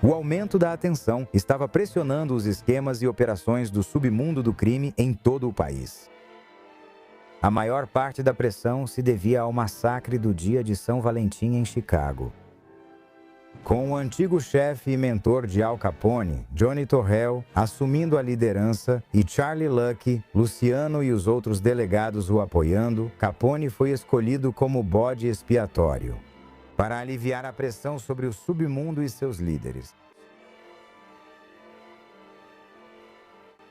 O aumento da atenção estava pressionando os esquemas e operações do submundo do crime em todo o país. A maior parte da pressão se devia ao massacre do dia de São Valentim em Chicago. Com o antigo chefe e mentor de Al Capone, Johnny Torrell, assumindo a liderança e Charlie Lucky, Luciano e os outros delegados o apoiando, Capone foi escolhido como bode expiatório para aliviar a pressão sobre o submundo e seus líderes.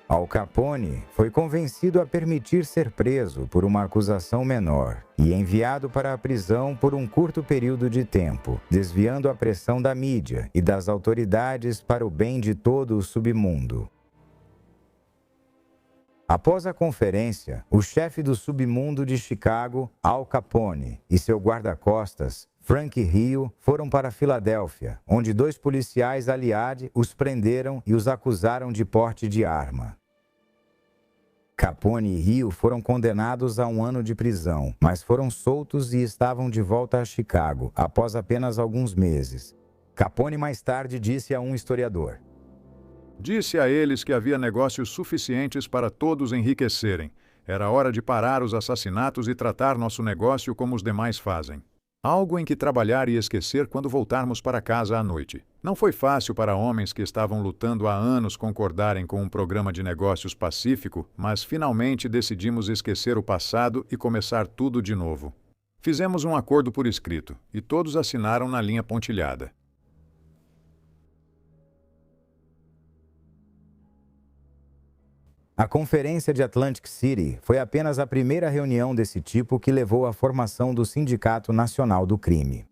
Al Capone foi convencido a permitir ser preso por uma acusação menor e enviado para a prisão por um curto período de tempo, desviando a pressão da mídia e das autoridades para o bem de todo o submundo. Após a conferência, o chefe do submundo de Chicago, Al Capone, e seu guarda-costas, Frank Rio, foram para Filadélfia, onde 2 policiais aliados os prenderam e os acusaram de porte de arma. Capone e Rio foram condenados a 1 ano de prisão, mas foram soltos e estavam de volta a Chicago, após apenas alguns meses. Capone mais tarde disse a um historiador: "Disse a eles que havia negócios suficientes para todos enriquecerem. Era hora de parar os assassinatos e tratar nosso negócio como os demais fazem. Algo em que trabalhar e esquecer quando voltarmos para casa à noite. Não foi fácil para homens que estavam lutando há anos concordarem com um programa de negócios pacífico, mas finalmente decidimos esquecer o passado e começar tudo de novo. Fizemos um acordo por escrito, e todos assinaram na linha pontilhada." A Conferência de Atlantic City foi apenas a primeira reunião desse tipo que levou à formação do Sindicato Nacional do Crime.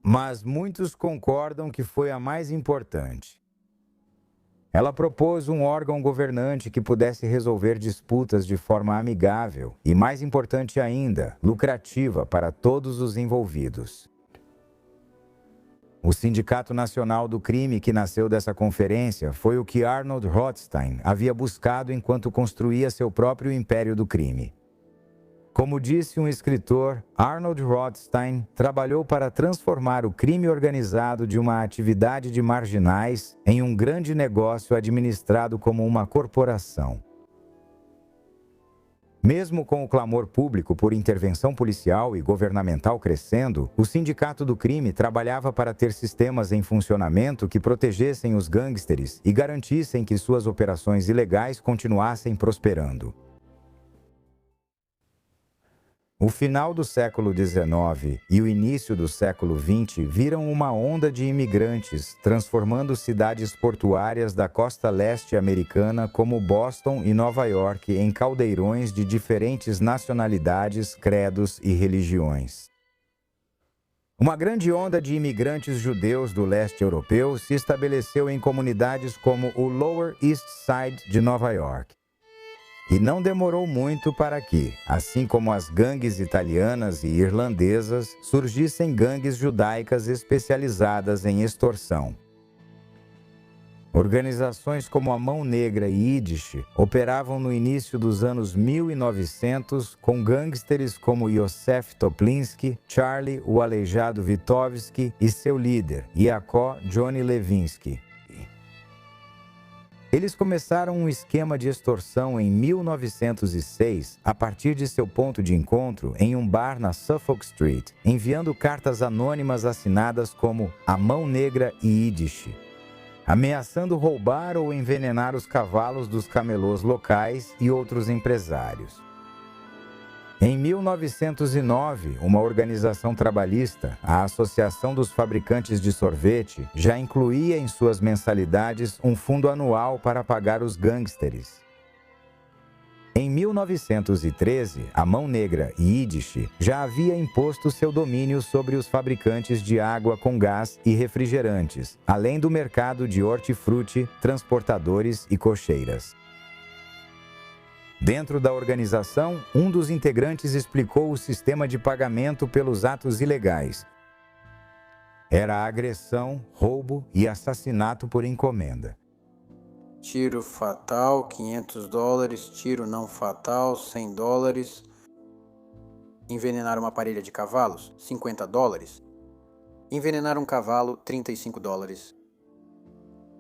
Mas muitos concordam que foi a mais importante. Ela propôs um órgão governante que pudesse resolver disputas de forma amigável e, mais importante ainda, lucrativa para todos os envolvidos. O Sindicato Nacional do Crime que nasceu dessa conferência foi o que Arnold Rothstein havia buscado enquanto construía seu próprio império do crime. Como disse um escritor, Arnold Rothstein trabalhou para transformar o crime organizado de uma atividade de marginais em um grande negócio administrado como uma corporação. Mesmo com o clamor público por intervenção policial e governamental crescendo, o Sindicato do Crime trabalhava para ter sistemas em funcionamento que protegessem os gangsters e garantissem que suas operações ilegais continuassem prosperando. O final do século XIX e o início do século XX viram uma onda de imigrantes, transformando cidades portuárias da costa leste americana como Boston e Nova York em caldeirões de diferentes nacionalidades, credos e religiões. Uma grande onda de imigrantes judeus do leste europeu se estabeleceu em comunidades como o Lower East Side de Nova York. E não demorou muito para que, assim como as gangues italianas e irlandesas, surgissem gangues judaicas especializadas em extorsão. Organizações como a Mão Negra e Yiddish operavam no início dos anos 1900 com gangsters como Yosef Toplinski, Charlie o Aleijado Vitovsky e seu líder, Iacó Johnny Levinsky. Eles começaram um esquema de extorsão em 1906, a partir de seu ponto de encontro em um bar na Suffolk Street, enviando cartas anônimas assinadas como A Mão Negra e Yiddish, ameaçando roubar ou envenenar os cavalos dos camelôs locais e outros empresários. Em 1909, uma organização trabalhista, a Associação dos Fabricantes de Sorvete, já incluía em suas mensalidades um fundo anual para pagar os gangsters. Em 1913, a Mão Negra e Yiddish já havia imposto seu domínio sobre os fabricantes de água com gás e refrigerantes, além do mercado de hortifruti, transportadores e cocheiras. Dentro da organização, um dos integrantes explicou o sistema de pagamento pelos atos ilegais. Era agressão, roubo e assassinato por encomenda. Tiro fatal, $500. Tiro não fatal, $100. Envenenar uma parelha de cavalos, $50. Envenenar um cavalo, $35.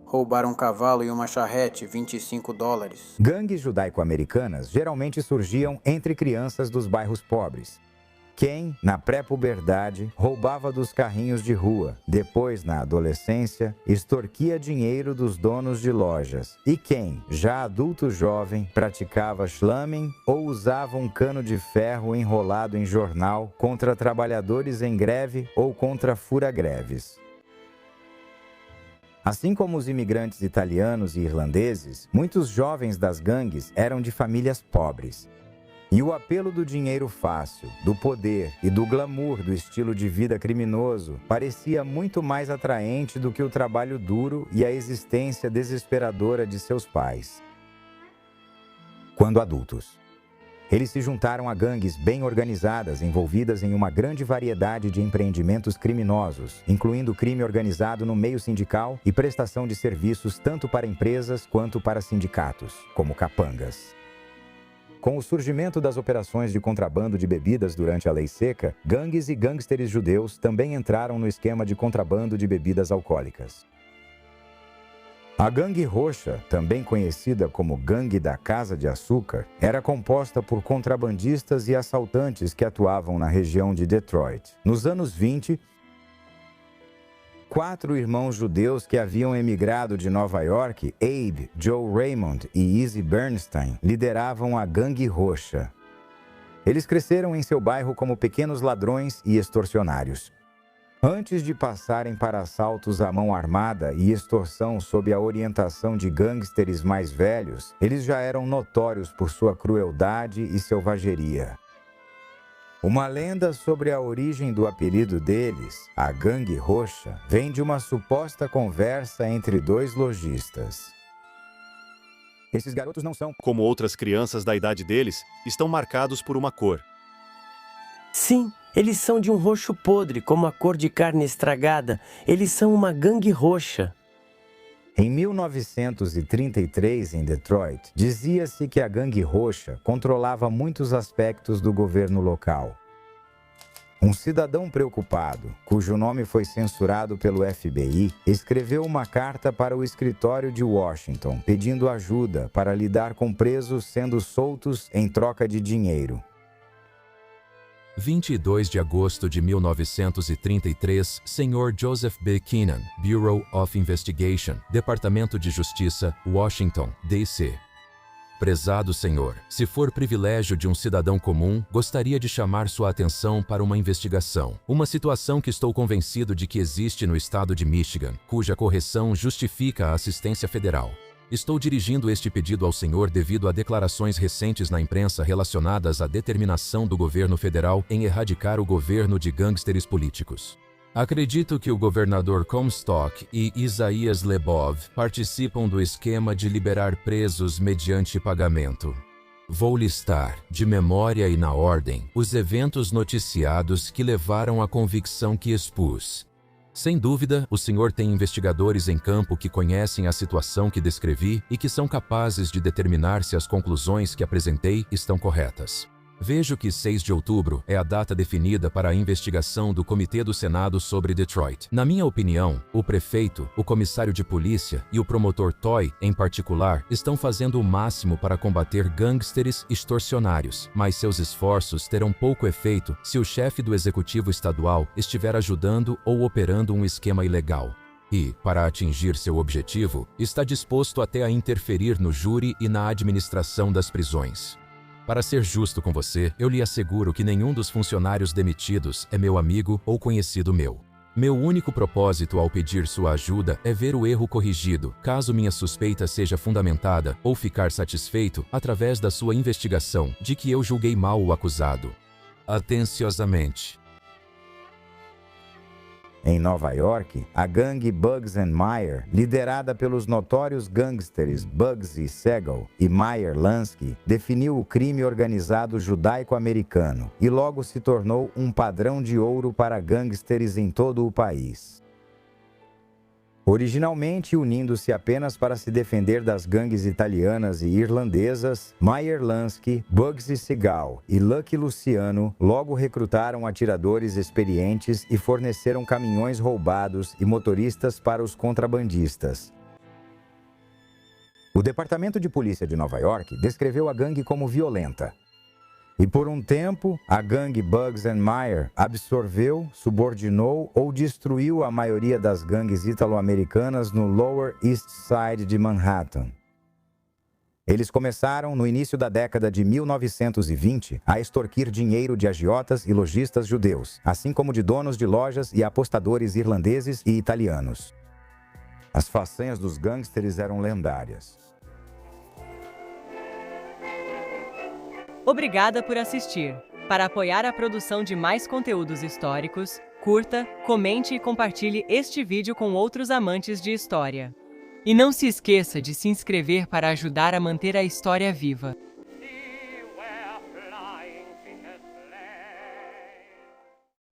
Roubar um cavalo e uma charrete, $25. Gangues judaico-americanas geralmente surgiam entre crianças dos bairros pobres. Quem, na pré-puberdade, roubava dos carrinhos de rua, depois, na adolescência, extorquia dinheiro dos donos de lojas. E quem, já adulto jovem, praticava slumming ou usava um cano de ferro enrolado em jornal contra trabalhadores em greve ou contra fura-greves. Assim como os imigrantes italianos e irlandeses, muitos jovens das gangues eram de famílias pobres. E o apelo do dinheiro fácil, do poder e do glamour do estilo de vida criminoso parecia muito mais atraente do que o trabalho duro e a existência desesperadora de seus pais. Quando adultos, eles se juntaram a gangues bem organizadas envolvidas em uma grande variedade de empreendimentos criminosos, incluindo crime organizado no meio sindical e prestação de serviços tanto para empresas quanto para sindicatos, como capangas. Com o surgimento das operações de contrabando de bebidas durante a Lei Seca, gangues e gangsters judeus também entraram no esquema de contrabando de bebidas alcoólicas. A Gangue Roxa, também conhecida como Gangue da Casa de Açúcar, era composta por contrabandistas e assaltantes que atuavam na região de Detroit. Nos anos 20, 4 irmãos judeus que haviam emigrado de Nova York, Abe, Joe Raymond e Izzy Bernstein, lideravam a Gangue Roxa. Eles cresceram em seu bairro como pequenos ladrões e extorsionários. Antes de passarem para assaltos à mão armada e extorsão sob a orientação de gangsters mais velhos, eles já eram notórios por sua crueldade e selvageria. Uma lenda sobre a origem do apelido deles, a Gangue Roxa, vem de uma suposta conversa entre 2 lojistas. Esses garotos não são, como outras crianças da idade deles, estão marcados por uma cor. Sim, eles são de um roxo podre, como a cor de carne estragada. Eles são uma gangue roxa. Em 1933, em Detroit, dizia-se que a Gangue Roxa controlava muitos aspectos do governo local. Um cidadão preocupado, cujo nome foi censurado pelo FBI, escreveu uma carta para o escritório de Washington, pedindo ajuda para lidar com presos sendo soltos em troca de dinheiro. 22 de agosto de 1933, Sr. Joseph B. Keenan, Bureau of Investigation, Departamento de Justiça, Washington, D.C. Prezado senhor, se for privilégio de um cidadão comum, gostaria de chamar sua atenção para uma investigação. Uma situação que estou convencido de que existe no estado de Michigan, cuja correção justifica a assistência federal. Estou dirigindo este pedido ao senhor devido a declarações recentes na imprensa relacionadas à determinação do governo federal em erradicar o governo de gangsters políticos. Acredito que o governador Comstock e Isaias Lebov participam do esquema de liberar presos mediante pagamento. Vou listar, de memória e na ordem, os eventos noticiados que levaram à convicção que expus. Sem dúvida, o senhor tem investigadores em campo que conhecem a situação que descrevi e que são capazes de determinar se as conclusões que apresentei estão corretas. Vejo que 6 de outubro é a data definida para a investigação do Comitê do Senado sobre Detroit. Na minha opinião, o prefeito, o comissário de polícia e o promotor Toy, em particular, estão fazendo o máximo para combater gangsters extorsionários, mas seus esforços terão pouco efeito se o chefe do executivo estadual estiver ajudando ou operando um esquema ilegal. E, para atingir seu objetivo, está disposto até a interferir no júri e na administração das prisões. Para ser justo com você, eu lhe asseguro que nenhum dos funcionários demitidos é meu amigo ou conhecido meu. Meu único propósito ao pedir sua ajuda é ver o erro corrigido, caso minha suspeita seja fundamentada, ou ficar satisfeito, através da sua investigação, de que eu julguei mal o acusado. Atenciosamente. Em Nova York, a gangue Bugs and Meyer, liderada pelos notórios gangsters Bugsy Siegel e Meyer Lansky, definiu o crime organizado judaico-americano e logo se tornou um padrão de ouro para gangsters em todo o país. Originalmente unindo-se apenas para se defender das gangues italianas e irlandesas, Meyer Lansky, Bugsy Siegel e Lucky Luciano logo recrutaram atiradores experientes e forneceram caminhões roubados e motoristas para os contrabandistas. O Departamento de Polícia de Nova York descreveu a gangue como violenta. E por um tempo, a gangue Bugs and Meyer absorveu, subordinou ou destruiu a maioria das gangues italo-americanas no Lower East Side de Manhattan. Eles começaram, no início da década de 1920, a extorquir dinheiro de agiotas e lojistas judeus, assim como de donos de lojas e apostadores irlandeses e italianos. As façanhas dos gangsters eram lendárias. Obrigada por assistir. Para apoiar a produção de mais conteúdos históricos, curta, comente e compartilhe este vídeo com outros amantes de história. E não se esqueça de se inscrever para ajudar a manter a história viva.